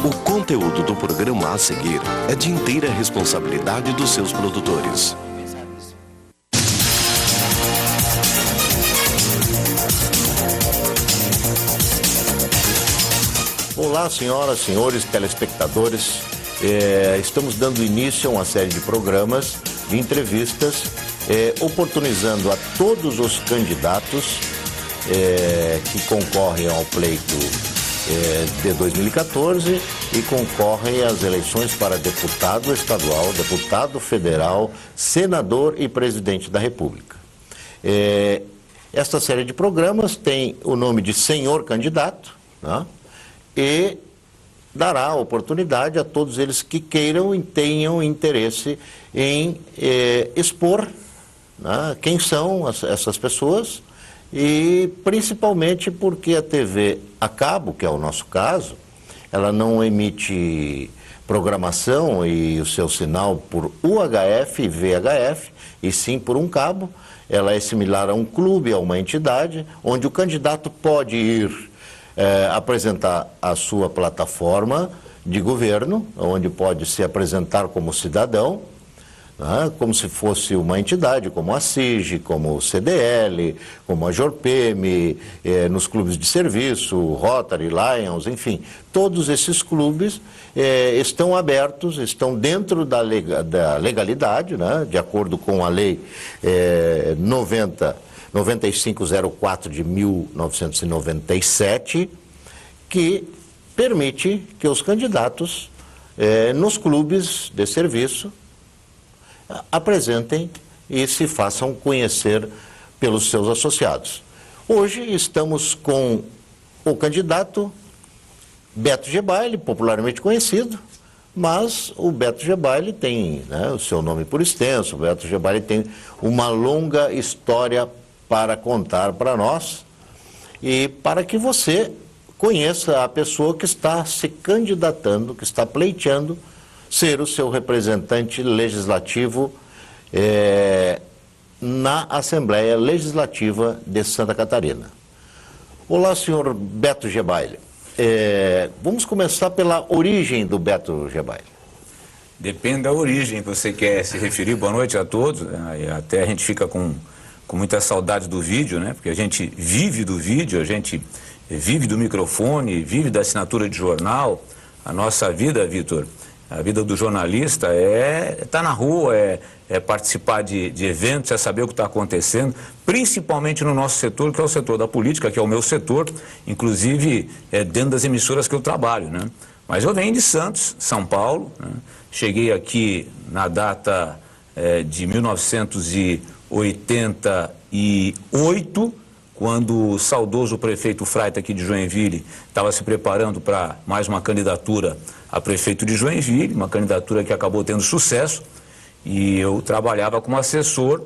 O conteúdo do programa a seguir é de inteira responsabilidade dos seus produtores. Olá, senhoras, senhores, telespectadores. Estamos dando início a uma série de programas, de entrevistas, oportunizando a todos os candidatos que concorrem ao pleito de 2014 e concorrem às eleições para deputado estadual, deputado federal, senador e presidente da República. Esta série de programas tem o nome de Senhor Candidato, né? E dará oportunidade a todos eles que queiram e tenham interesse em expor, né, quem são essas pessoas, e principalmente porque a TV a cabo, que é o nosso caso, ela não emite programação e o seu sinal por UHF e VHF, e sim por um cabo. Ela é similar a um clube, a uma entidade, onde o candidato pode ir apresentar a sua plataforma de governo, onde pode se apresentar como cidadão, né, como se fosse uma entidade, como a CIG, como o CDL, como a JORPEM, nos clubes de serviço, Rotary, Lions, enfim, todos esses clubes estão abertos, estão dentro da legalidade, né, de acordo com a lei 9504 de 1997, que permite que os candidatos nos clubes de serviço apresentem e se façam conhecer pelos seus associados. Hoje estamos com o candidato Beto Gebaile, popularmente conhecido, mas o Beto Gebaile tem, né, o seu nome por extenso. O Beto Gebaile tem uma longa história para contar para nós e para que você conheça a pessoa que está se candidatando, que está pleiteando ser o seu representante legislativo na Assembleia Legislativa de Santa Catarina. Olá, senhor Beto Gebaile. Vamos começar pela origem do Beto Gebaile. Depende da origem que você quer se referir. Boa noite a todos. Até a gente fica com muita saudade do vídeo, né? Porque a gente vive do vídeo, a gente vive do microfone, vive da assinatura de jornal. A nossa vida, Vitor, a vida do jornalista é estar na rua, é participar de eventos, é saber o que está acontecendo, principalmente no nosso setor, que é o setor da política, que é o meu setor, inclusive dentro das emissoras que eu trabalho, né? Mas eu venho de Santos, São Paulo, né? Cheguei aqui na data de 1988, quando o saudoso prefeito Fraita aqui de Joinville estava se preparando para mais uma candidatura a prefeito de Joinville, uma candidatura que acabou tendo sucesso, e eu trabalhava como assessor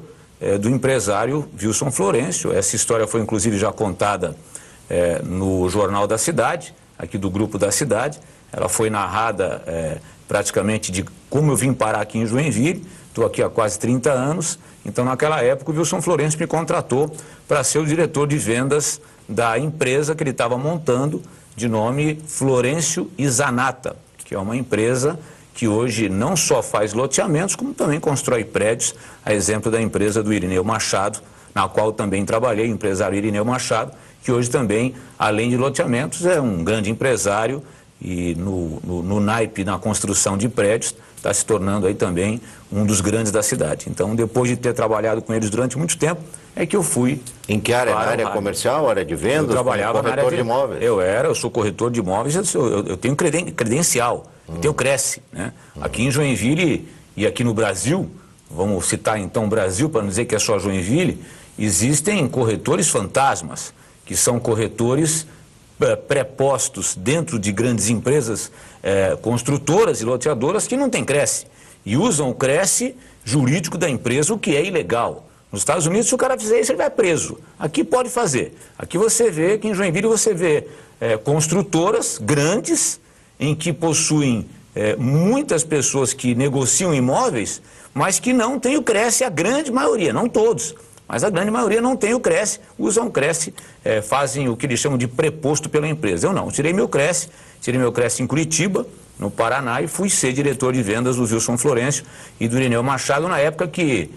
do empresário Wilson Florencio. Essa história foi inclusive já contada no Jornal da Cidade, aqui do Grupo da Cidade. Ela foi narrada praticamente de como eu vim parar aqui em Joinville. Estou aqui há quase 30 anos, então naquela época o Wilson Florencio me contratou para ser o diretor de vendas da empresa que ele estava montando, de nome Florencio e Zanata, que é uma empresa que hoje não só faz loteamentos, como também constrói prédios, a exemplo da empresa do Irineu Machado, na qual também trabalhei, o empresário Irineu Machado, que hoje também, além de loteamentos, é um grande empresário e no naipe, na construção de prédios, está se tornando aí também um dos grandes da cidade. Então, depois de ter trabalhado com eles durante muito tempo, é que eu fui... Em que área? Na área comercial, área de vendas? Eu trabalhava na área de imóveis. Eu sou corretor de imóveis, eu tenho credencial, eu tenho Cresce, né? Aqui em Joinville e aqui no Brasil, vamos citar então o Brasil, para não dizer que é só Joinville, existem corretores fantasmas, que são corretores prepostos dentro de grandes empresas construtoras e loteadoras que não têm Cresce e usam o Cresce jurídico da empresa, o que é ilegal. Nos Estados Unidos, se o cara fizer isso, ele vai preso. Aqui pode fazer. Aqui você vê, aqui em Joinville você vê construtoras grandes em que possuem muitas pessoas que negociam imóveis, mas que não têm o Cresce, a grande maioria, não todos. Mas a grande maioria não tem o Cresce, usam o Cresce, fazem o que eles chamam de preposto pela empresa. Eu não, tirei meu Cresce em Curitiba, no Paraná, e fui ser diretor de vendas do Wilson Florencio e do Irineu Machado na época que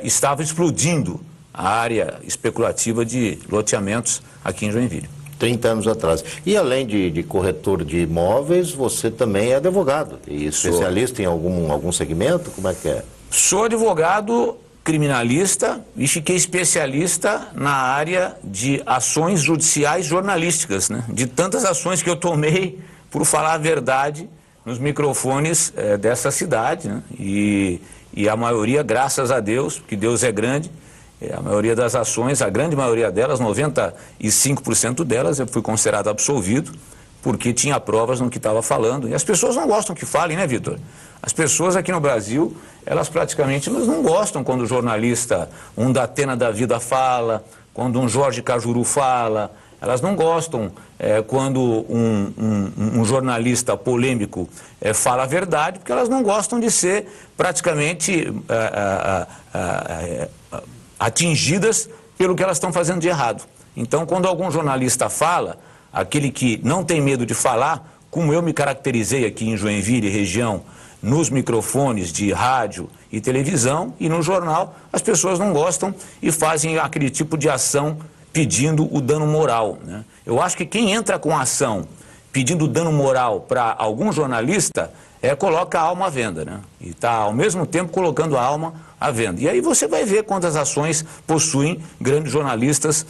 estava explodindo a área especulativa de loteamentos aqui em Joinville. 30 anos atrás. E além de corretor de imóveis, você também é advogado e especialista em algum segmento? Como é que é? Sou advogado criminalista e fiquei especialista na área de ações judiciais jornalísticas, né? De tantas ações que eu tomei por falar a verdade nos microfones dessa cidade, né? E a maioria, graças a Deus, porque Deus é grande, a maioria das ações, a grande maioria delas, 95% delas, eu fui considerado absolvido, porque tinha provas no que estava falando. E as pessoas não gostam que falem, né, Vitor? As pessoas aqui no Brasil, elas praticamente não gostam quando o jornalista, um da Atena da Vida fala, quando um Jorge Cajuru fala. Elas não gostam quando um jornalista polêmico fala a verdade, porque elas não gostam de ser praticamente atingidas pelo que elas estão fazendo de errado. Então, quando algum jornalista fala, aquele que não tem medo de falar, como eu me caracterizei aqui em Joinville, região, nos microfones de rádio e televisão e no jornal, as pessoas não gostam e fazem aquele tipo de ação pedindo o dano moral, né? Eu acho que quem entra com ação pedindo dano moral para algum jornalista coloca a alma à venda, né? E está ao mesmo tempo colocando a alma à venda. E aí você vai ver quantas ações possuem grandes jornalistas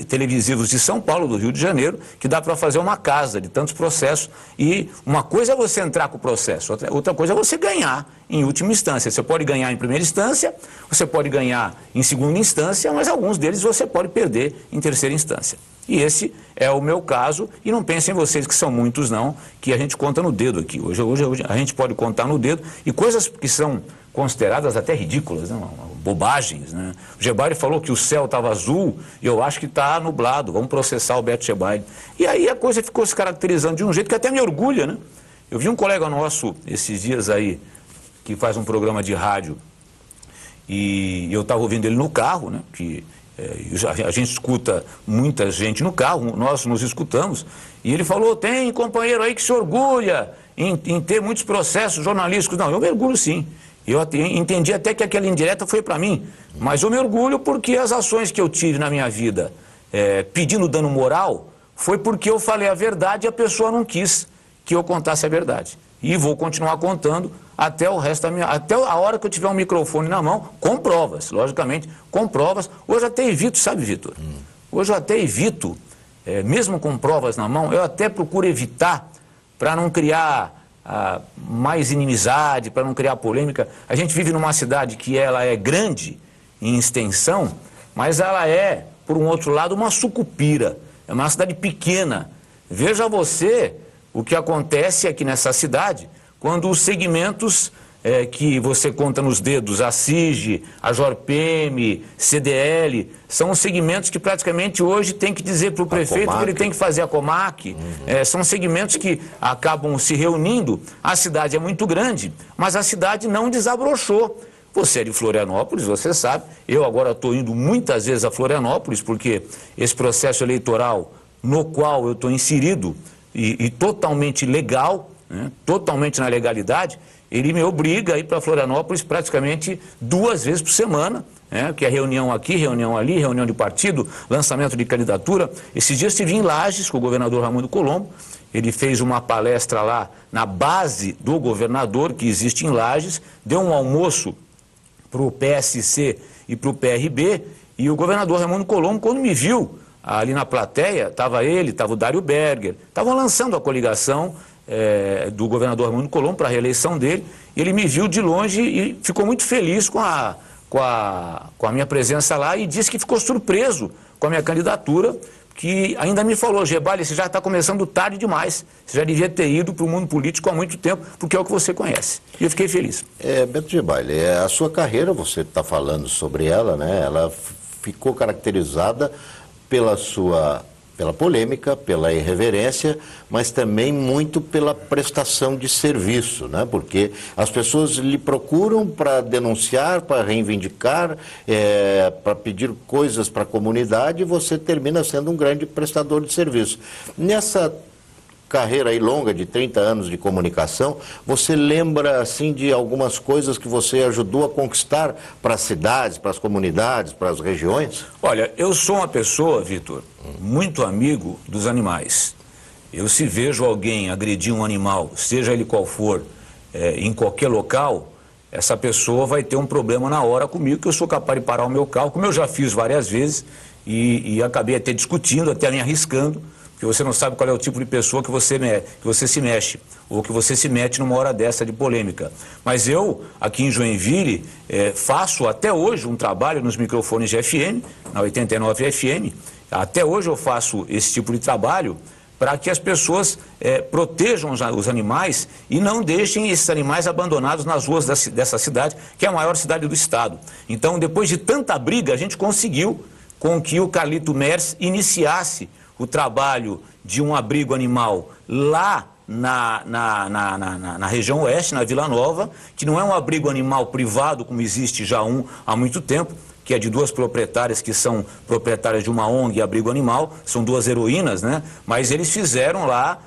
televisivos de São Paulo, do Rio de Janeiro, que dá para fazer uma casa de tantos processos. E uma coisa é você entrar com o processo, outra coisa é você ganhar em última instância. Você pode ganhar em primeira instância, você pode ganhar em segunda instância, mas alguns deles você pode perder em terceira instância. E esse é o meu caso, e não pensem vocês que são muitos não, que a gente conta no dedo aqui. Hoje a gente pode contar no dedo, e coisas que são consideradas até ridículas, né? Bobagens, né? O Gebaile falou que o céu estava azul, e eu acho que está nublado, vamos processar o Beto Gebaile. E aí a coisa ficou se caracterizando de um jeito que até me orgulha, né? Eu vi um colega nosso esses dias aí, que faz um programa de rádio, e eu estava ouvindo ele no carro, né? A gente escuta muita gente no carro, nós nos escutamos, e ele falou, tem companheiro aí que se orgulha em ter muitos processos jornalísticos. Não, eu me orgulho sim, eu entendi até que aquela indireta foi para mim, mas eu me orgulho porque as ações que eu tive na minha vida pedindo dano moral, foi porque eu falei a verdade e a pessoa não quis que eu contasse a verdade. E vou continuar contando até o resto até a hora que eu tiver um microfone na mão, com provas, logicamente, com provas. Hoje eu até evito, sabe, Vitor? Hoje eu até evito, mesmo com provas na mão, eu até procuro evitar para não criar mais inimizade, para não criar polêmica. A gente vive numa cidade que ela é grande em extensão, mas ela é, por um outro lado, uma sucupira. É uma cidade pequena. Veja você o que acontece aqui nessa cidade quando os segmentos que você conta nos dedos, a SIG, a JORPM, CDL, são os segmentos que praticamente hoje tem que dizer para o prefeito que ele tem que fazer a Comac. São segmentos que acabam se reunindo. A cidade é muito grande, mas a cidade não desabrochou. Você é de Florianópolis, você sabe. Eu agora estou indo muitas vezes a Florianópolis, porque esse processo eleitoral no qual eu estou inserido, e totalmente legal, né, totalmente na legalidade, ele me obriga a ir para Florianópolis praticamente 2 vezes por semana, né, que é reunião aqui, reunião ali, reunião de partido, lançamento de candidatura. Esses dias estive em Lages com o governador Raimundo Colombo, ele fez uma palestra lá na base do governador, que existe em Lages, deu um almoço para o PSC e para o PRB, e o governador Raimundo Colombo, quando me viu ali na plateia, estava ele, estava o Dário Berger, estavam lançando a coligação do governador Raimundo Colombo para a reeleição dele. Ele me viu de longe e ficou muito feliz com a minha presença lá e disse que ficou surpreso com a minha candidatura, que ainda me falou, Gebaile, você já está começando tarde demais, você já devia ter ido para o mundo político há muito tempo, porque é o que você conhece. E eu fiquei feliz. Beto Gebaile, a sua carreira, você está falando sobre ela, né? Ela ficou caracterizada pela sua pela polêmica, pela irreverência, mas também muito pela prestação de serviço, né? Porque as pessoas lhe procuram para denunciar, para reivindicar, para pedir coisas para a comunidade, e você termina sendo um grande prestador de serviço. Nessa carreira aí longa de 30 anos de comunicação, você lembra assim de algumas coisas que você ajudou a conquistar para as cidades, para as comunidades, para as regiões? Olha, eu sou uma pessoa, Vitor, muito amigo dos animais. Eu, se vejo alguém agredir um animal, seja ele qual for, em qualquer local, essa pessoa vai ter um problema na hora comigo, que eu sou capaz de parar o meu carro, como eu já fiz várias vezes, e acabei até discutindo, até me arriscando, porque você não sabe qual é o tipo de pessoa que você se mexe, ou que você se mete numa hora dessa de polêmica. Mas eu, aqui em Joinville, faço até hoje um trabalho nos microfones de FM, na 89 FM, até hoje eu faço esse tipo de trabalho para que as pessoas protejam os animais e não deixem esses animais abandonados nas ruas dessa cidade, que é a maior cidade do estado. Então, depois de tanta briga, a gente conseguiu com que o Carlito Mers iniciasse o trabalho de um abrigo animal lá na região oeste, na Vila Nova, que não é um abrigo animal privado, como existe já há muito tempo, que é de duas proprietárias que são proprietárias de uma ONG e abrigo animal, são duas heroínas, né? Mas eles fizeram lá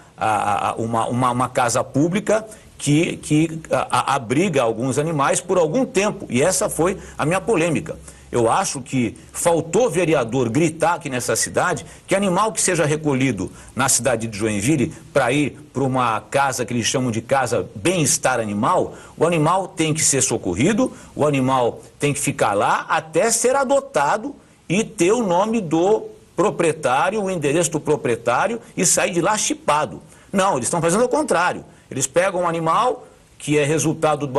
uma casa pública que abriga alguns animais por algum tempo, e essa foi a minha polêmica. Eu acho que faltou vereador gritar aqui nessa cidade que animal que seja recolhido na cidade de Joinville para ir para uma casa que eles chamam de casa bem-estar animal, o animal tem que ser socorrido, o animal tem que ficar lá até ser adotado e ter o nome do proprietário, o endereço do proprietário e sair de lá chipado. Não, eles estão fazendo o contrário. Eles pegam um animal que é resultado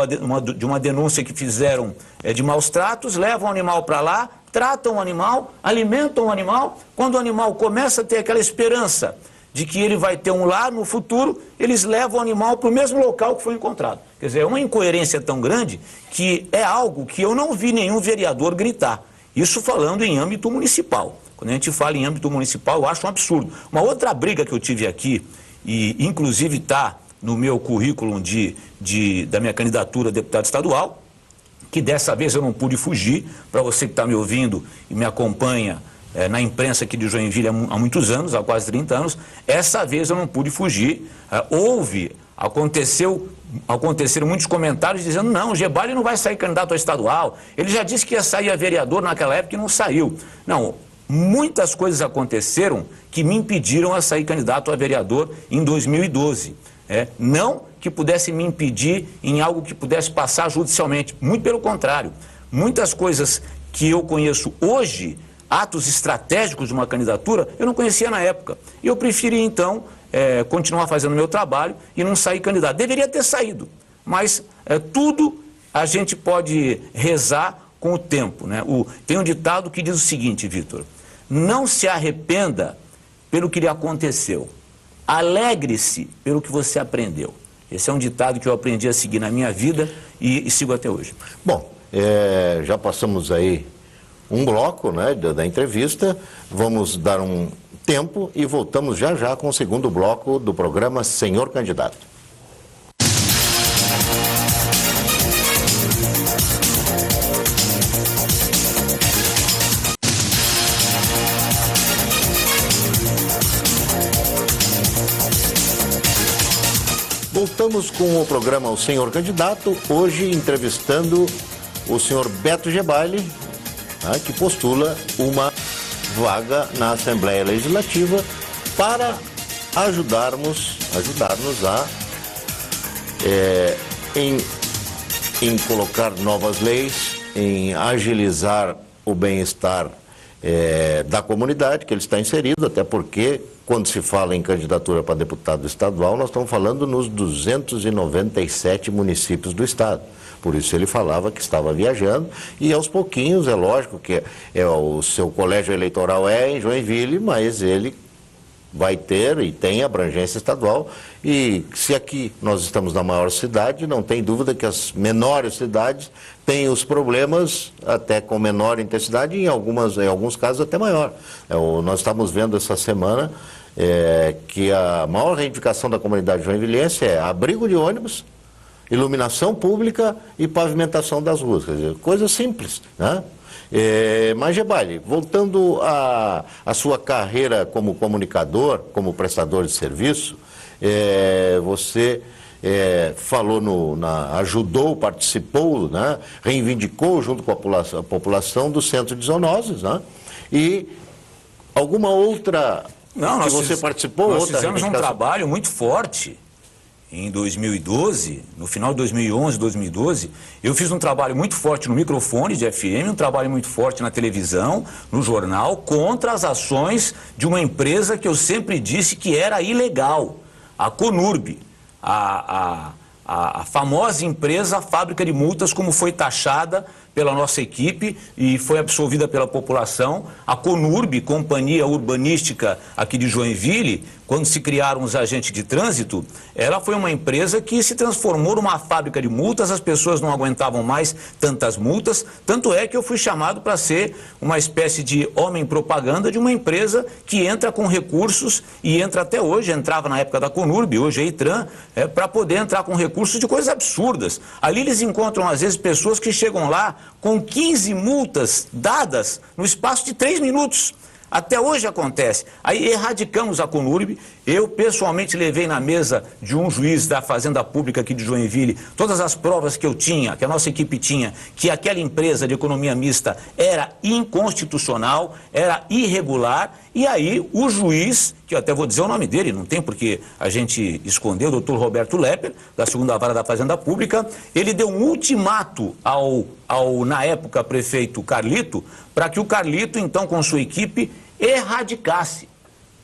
de uma denúncia que fizeram de maus tratos, levam o animal para lá, tratam o animal, alimentam o animal. Quando o animal começa a ter aquela esperança de que ele vai ter um lar no futuro, eles levam o animal para o mesmo local que foi encontrado. Quer dizer, é uma incoerência tão grande que é algo que eu não vi nenhum vereador gritar. Isso falando em âmbito municipal. Quando a gente fala em âmbito municipal, eu acho um absurdo. Uma outra briga que eu tive aqui, e inclusive está no meu currículo da minha candidatura a deputado estadual, que dessa vez eu não pude fugir. Para você que está me ouvindo e me acompanha na imprensa aqui de Joinville há muitos anos, há quase 30 anos, essa vez eu não pude fugir. Aconteceram muitos comentários dizendo, não, o Gebali não vai sair candidato a estadual, ele já disse que ia sair a vereador naquela época e não saiu. Não, muitas coisas aconteceram que me impediram a sair candidato a vereador em 2012. Não que pudesse me impedir em algo que pudesse passar judicialmente, muito pelo contrário. Muitas coisas que eu conheço hoje, atos estratégicos de uma candidatura, eu não conhecia na época. E eu preferi, então, continuar fazendo o meu trabalho e não sair candidato. Deveria ter saído, mas tudo a gente pode rezar com o tempo, né? Tem um ditado que diz o seguinte, Vitor: não se arrependa pelo que lhe aconteceu. Alegre-se pelo que você aprendeu. Esse é um ditado que eu aprendi a seguir na minha vida e sigo até hoje. Bom, já passamos aí um bloco, né, da entrevista. Vamos dar um tempo e voltamos já já com o segundo bloco do programa Senhor Candidato. Voltamos com o programa O Senhor Candidato, hoje entrevistando o senhor Beto Gebali, né, que postula uma vaga na Assembleia Legislativa para ajudarmos a em colocar novas leis, em agilizar o bem-estar da comunidade que ele está inserido, até porque quando se fala em candidatura para deputado estadual, nós estamos falando nos 297 municípios do estado. Por isso ele falava que estava viajando e aos pouquinhos, é lógico que o seu colégio eleitoral é em Joinville, mas ele vai ter e tem abrangência estadual. E se aqui nós estamos na maior cidade, não tem dúvida que as menores cidades têm os problemas até com menor intensidade e em alguns casos até maior. Nós estamos vendo essa semana que a maior reivindicação da comunidade joinvilense é abrigo de ônibus, iluminação pública e pavimentação das ruas. Quer dizer, coisa simples, né? Mas, Gebali, voltando à sua carreira como comunicador, como prestador de serviço, você falou ajudou, participou, né? Reivindicou junto com a população do centro de zoonoses, né? E alguma outra que você participou? Nós fizemos um trabalho muito forte. Em 2012, no final de 2011, 2012, eu fiz um trabalho muito forte no microfone de FM, um trabalho muito forte na televisão, no jornal, contra as ações de uma empresa que eu sempre disse que era ilegal, a Conurb, a famosa empresa fábrica de multas, como foi taxada pela nossa equipe e foi absolvida pela população. A Conurb, companhia urbanística aqui de Joinville, quando se criaram os agentes de trânsito, ela foi uma empresa que se transformou numa fábrica de multas, as pessoas não aguentavam mais tantas multas, tanto é que eu fui chamado para ser uma espécie de homem propaganda de uma empresa que entra com recursos e entra até hoje, entrava na época da Conurb, hoje é ITRAN, para poder entrar com recursos de coisas absurdas. Ali eles encontram às vezes pessoas que chegam lá com 15 multas dadas no espaço de 3 minutos. Até hoje acontece. Aí erradicamos a Conurb. Eu pessoalmente levei na mesa de um juiz da Fazenda Pública aqui de Joinville todas as provas que eu tinha, que a nossa equipe tinha, que aquela empresa de economia mista era inconstitucional, era irregular. E aí o juiz, que eu até vou dizer o nome dele, não tem porque a gente esconder, o doutor Roberto Lepper, da 2ª Vara da Fazenda Pública, ele deu um ultimato ao na época, prefeito Carlito, para que o Carlito, então, com sua equipe, erradicasse,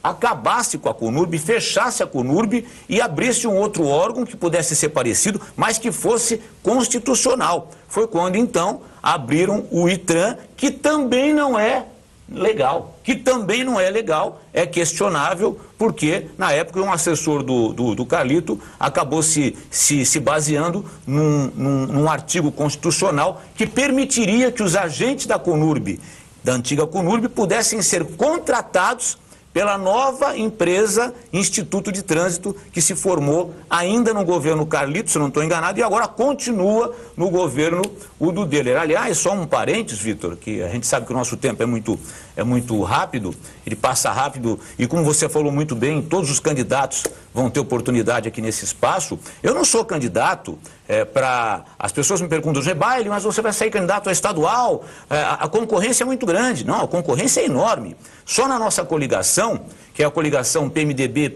acabasse com a Conurb, fechasse a Conurb e abrisse um outro órgão que pudesse ser parecido, mas que fosse constitucional. Foi quando, então, abriram o ITRAN, que também não é legal, é questionável, porque na época um assessor do Carlito acabou se baseando num artigo constitucional que permitiria que os agentes da Conurb, da antiga Conurb, pudessem ser contratados pela nova empresa Instituto de Trânsito, que se formou ainda no governo Carlito, se não estou enganado, e agora continua no governo do Deller. Aliás, só um parênteses, Vitor, que a gente sabe que o nosso tempo é muito rápido, ele passa rápido, e como você falou muito bem, todos os candidatos vão ter oportunidade aqui nesse espaço. Eu não sou candidato para... As pessoas me perguntam, Gebali, mas você vai sair candidato a estadual? A concorrência é muito grande. Não, a concorrência é enorme. Só na nossa coligação, que é a coligação PMDB,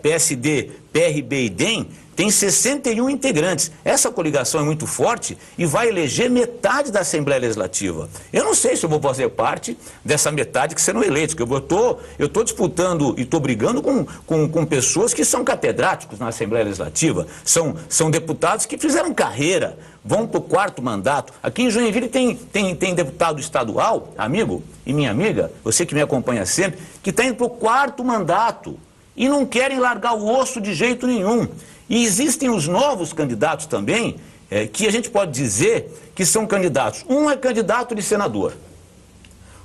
PSD, PRB e DEM, tem 61 integrantes. Essa coligação é muito forte e vai eleger metade da Assembleia Legislativa. Eu não sei se eu vou fazer parte dessa metade que serão eleitos, porque eu estou disputando e estou brigando com pessoas que são catedráticos na Assembleia Legislativa, são deputados que fizeram carreira, vão para o 4º mandato. Aqui em Joinville tem deputado estadual, amigo e minha amiga, você que me acompanha sempre, que está indo para o 4º mandato e não querem largar o osso de jeito nenhum. E existem os novos candidatos também, que a gente pode dizer que são candidatos. Um é candidato de senador,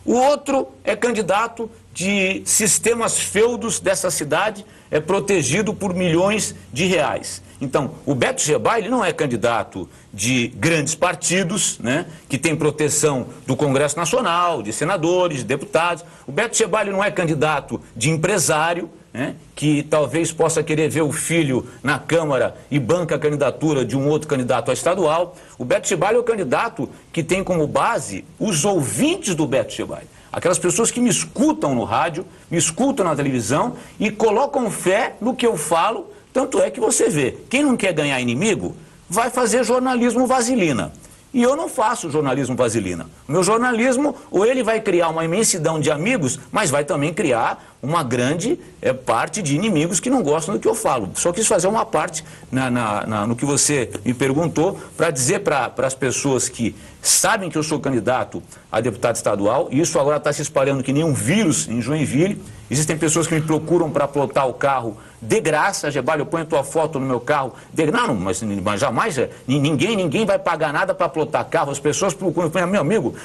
o outro é candidato de sistemas feudos dessa cidade, protegido por milhões de reais. Então, o Beto Gebali não é candidato de grandes partidos, né, que tem proteção do Congresso Nacional, de senadores, de deputados. O Beto Gebali não é candidato de empresário, né, que talvez possa querer ver o filho na Câmara e banca a candidatura de um outro candidato a estadual. O Beto Gebali é o candidato que tem como base os ouvintes do Beto Gebali. Aquelas pessoas que me escutam no rádio, me escutam na televisão e colocam fé no que eu falo. Tanto é que você vê, quem não quer ganhar inimigo, vai fazer jornalismo vaselina. E eu não faço jornalismo vaselina. O meu jornalismo, ou ele vai criar uma imensidão de amigos, mas vai também criar uma grande parte de inimigos que não gostam do que eu falo. Só quis fazer uma parte no que você me perguntou para dizer para as pessoas que sabem que eu sou candidato a deputado estadual, e isso agora está se espalhando que nem um vírus em Joinville. Existem pessoas que me procuram para plotar o carro de graça. Gebalho, eu ponho a tua foto no meu carro. Não, mas jamais, ninguém vai pagar nada para plotar carro. As pessoas procuram, meu amigo,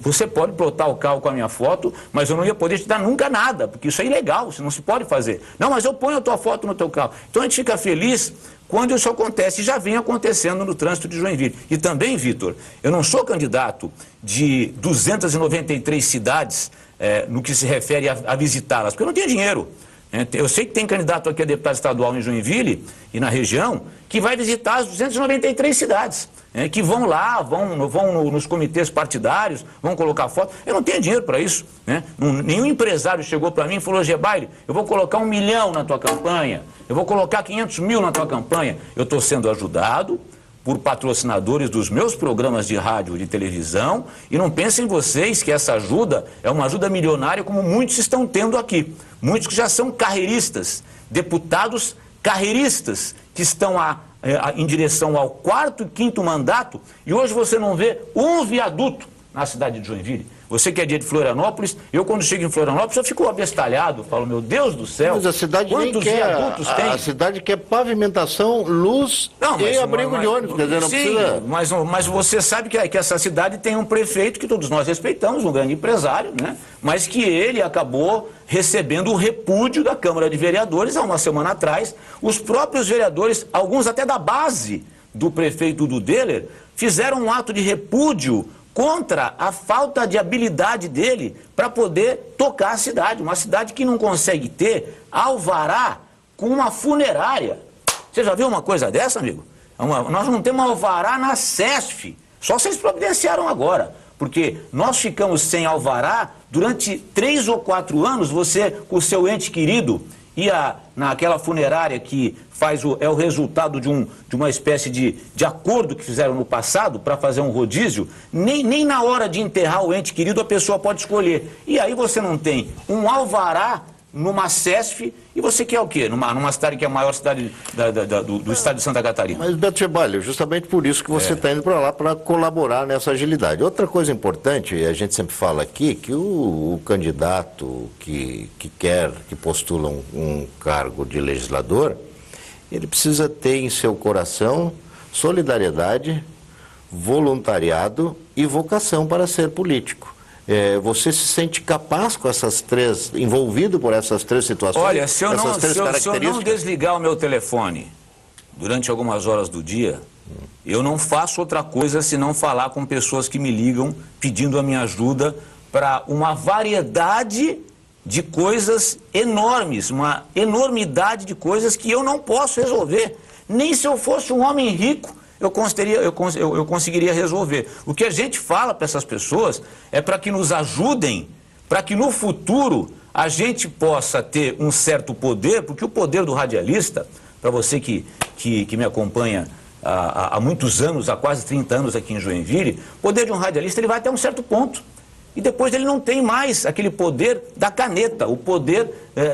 você pode plotar o carro com a minha foto, mas eu não ia poder te dar nunca nada, porque isso é ilegal, isso não se pode fazer. Não, mas eu ponho a tua foto no teu carro. Então a gente fica feliz quando isso acontece, e já vem acontecendo no trânsito de Joinville. E também, Vitor, eu não sou candidato de 293 cidades no que se refere a visitá-las, porque eu não tenho dinheiro. Eu sei que tem candidato aqui a deputado estadual em Joinville e na região que vai visitar as 293 cidades, que vão lá, vão nos comitês partidários, vão colocar foto. Eu não tenho dinheiro para isso. Nenhum empresário chegou para mim e falou: Gebalho, eu vou colocar 1 milhão na tua campanha, eu vou colocar 500 mil na tua campanha. Eu estou sendo ajudado por patrocinadores dos meus programas de rádio e de televisão, e não pensem vocês que essa ajuda é uma ajuda milionária como muitos estão tendo aqui. Muitos que já são carreiristas, deputados carreiristas, que estão em direção ao 4º e 5º mandato, e hoje você não vê um viaduto na cidade de Joinville. Você que é dia de Florianópolis, eu quando chego em Florianópolis eu fico abestalhado, falo, meu Deus do céu, mas a cidade quantos viadutos tem? A cidade quer pavimentação, luz e abrigo de ônibus, quer dizer, não sim, precisa... mas você sabe que essa cidade tem um prefeito que todos nós respeitamos, um grande empresário, mas que ele acabou recebendo o repúdio da Câmara de Vereadores há uma semana atrás. Os próprios vereadores, alguns até da base do prefeito Dudeler, fizeram um ato de repúdio contra a falta de habilidade dele para poder tocar a cidade. Uma cidade que não consegue ter alvará com uma funerária. Você já viu uma coisa dessa, amigo? Nós não temos alvará na SESF. Só vocês providenciaram agora. Porque nós ficamos sem alvará durante 3 ou 4 anos. Você, com o seu ente querido, ia naquela funerária que é o resultado de uma espécie de acordo que fizeram no passado para fazer um rodízio. Nem na hora de enterrar o ente querido a pessoa pode escolher. E aí você não tem um alvará numa SESF, e você quer o quê? Numa cidade que é a maior cidade do estado de Santa Catarina. Mas, Beto Gebalho, justamente por isso que você está indo para lá, para colaborar nessa agilidade. Outra coisa importante, a gente sempre fala aqui, que o candidato que postula um cargo de legislador, ele precisa ter em seu coração solidariedade, voluntariado e vocação para ser político. Você se sente capaz com essas três, envolvido por essas 3 situações? Olha, se eu não desligar o meu telefone durante algumas horas do dia, eu não faço outra coisa senão falar com pessoas que me ligam pedindo a minha ajuda para uma variedade de coisas enormes, uma enormidade de coisas que eu não posso resolver. Nem se eu fosse um homem rico eu conseguiria resolver. O que a gente fala para essas pessoas é para que nos ajudem, para que no futuro a gente possa ter um certo poder, porque o poder do radialista, para você que me acompanha há muitos anos, há quase 30 anos aqui em Joinville, o poder de um radialista ele vai até um certo ponto. E depois ele não tem mais aquele poder da caneta, o poder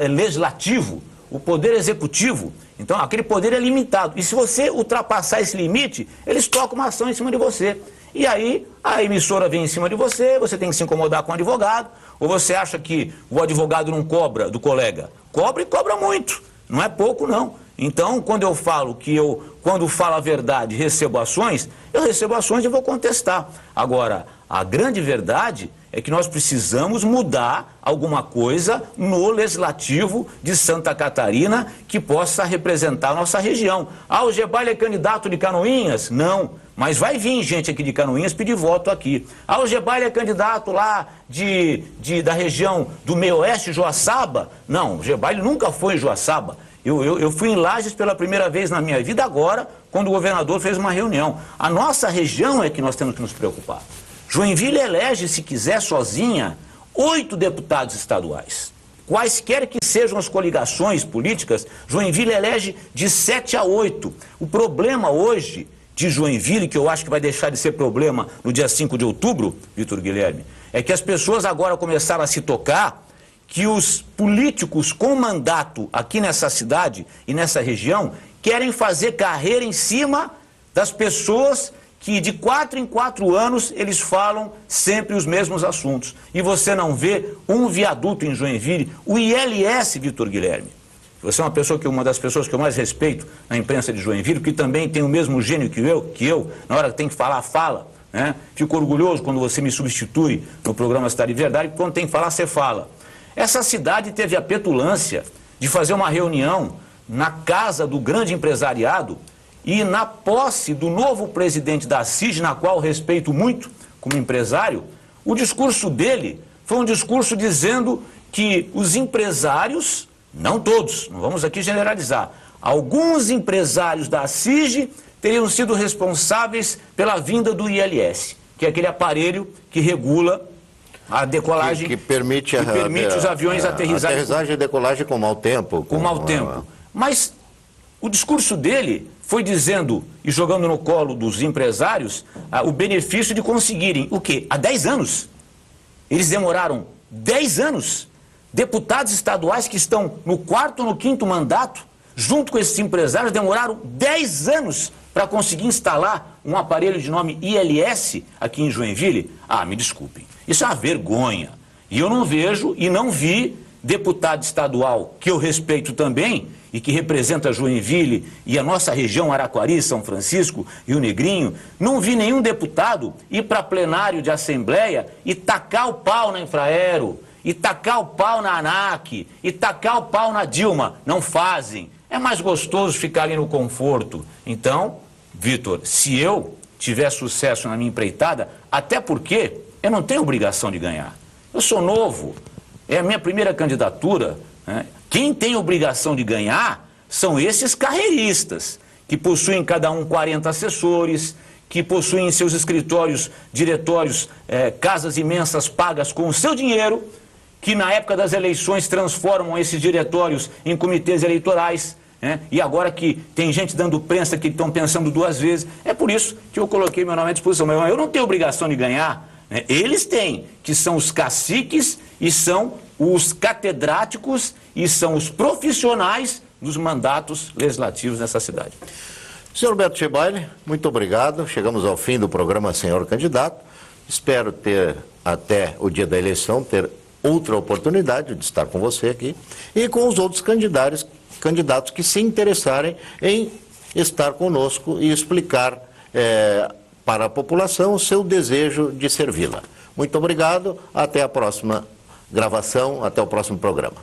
legislativo, o poder executivo. Então, aquele poder é limitado. E se você ultrapassar esse limite, eles tocam uma ação em cima de você. E aí, a emissora vem em cima de você, você tem que se incomodar com o advogado, ou você acha que o advogado não cobra do colega? Cobra e cobra muito. Não é pouco, não. Então, quando eu falo que quando falo a verdade, recebo ações, eu recebo ações e vou contestar. Agora, a grande verdade é que nós precisamos mudar alguma coisa no legislativo de Santa Catarina que possa representar a nossa região. O Gebalho é candidato de Canoinhas? Não, mas vai vir gente aqui de Canoinhas pedir voto aqui. O Gebalho é candidato lá da região do meio-oeste, Joaçaba? Não, o Gebalho nunca foi em Joaçaba. Eu fui em Lages pela primeira vez na minha vida agora, quando o governador fez uma reunião. A nossa região é que nós temos que nos preocupar. Joinville elege, se quiser, sozinha, 8 deputados estaduais. Quaisquer que sejam as coligações políticas, Joinville elege de 7 a 8. O problema hoje de Joinville, que eu acho que vai deixar de ser problema no dia 5 de outubro, Vitor Guilherme, é que as pessoas agora começaram a se tocar que os políticos com mandato aqui nessa cidade e nessa região querem fazer carreira em cima das pessoas que de 4 em 4 anos eles falam sempre os mesmos assuntos. E você não vê um viaduto em Joinville, o ILS, Vitor Guilherme. Você é uma das pessoas que eu mais respeito na imprensa de Joinville, que também tem o mesmo gênio que eu, na hora que tem que falar, fala. Né? Fico orgulhoso quando você me substitui no programa Cidade e Verdade, porque quando tem que falar, você fala. Essa cidade teve a petulância de fazer uma reunião na casa do grande empresariado e na posse do novo presidente da CIG, na qual respeito muito como empresário, o discurso dele foi um discurso dizendo que os empresários, não todos, não vamos aqui generalizar, alguns empresários da CIG teriam sido responsáveis pela vinda do ILS, que é aquele aparelho que regula a decolagem, que permite os aviões aterrissarem. Aterrissagem e decolagem com mau tempo. Com mau tempo. Mas o discurso dele foi dizendo e jogando no colo dos empresários o benefício de conseguirem o quê? Há 10 anos. Eles demoraram 10 anos. Deputados estaduais que estão no 4º ou no 5º mandato, junto com esses empresários, demoraram 10 anos para conseguir instalar um aparelho de nome ILS aqui em Joinville. Me desculpem. Isso é uma vergonha. E eu não vejo e não vi deputado estadual, que eu respeito também, e que representa Joinville e a nossa região, Araquari, São Francisco, Rio Negrinho, não vi nenhum deputado ir para plenário de assembleia e tacar o pau na Infraero, e tacar o pau na ANAC, e tacar o pau na Dilma. Não fazem. É mais gostoso ficar ali no conforto. Então, Vitor, se eu tiver sucesso na minha empreitada, até porque eu não tenho obrigação de ganhar. Eu sou novo, é a minha primeira candidatura, né? Quem tem obrigação de ganhar são esses carreiristas, que possuem cada um 40 assessores, que possuem em seus escritórios, diretórios, casas imensas pagas com o seu dinheiro, que na época das eleições transformam esses diretórios em comitês eleitorais, né? E agora que tem gente dando prensa que estão pensando 2 vezes, é por isso que eu coloquei meu nome à disposição. Eu não tenho obrigação de ganhar, né? Eles têm, que são os caciques e são os catedráticos e são os profissionais dos mandatos legislativos nessa cidade. Senhor Beto Chibali, muito obrigado. Chegamos ao fim do programa Senhor Candidato. Espero ter, até o dia da eleição, ter outra oportunidade de estar com você aqui e com os outros candidatos que se interessarem em estar conosco e explicar para a população o seu desejo de servi-la. Muito obrigado, até a próxima gravação, até o próximo programa.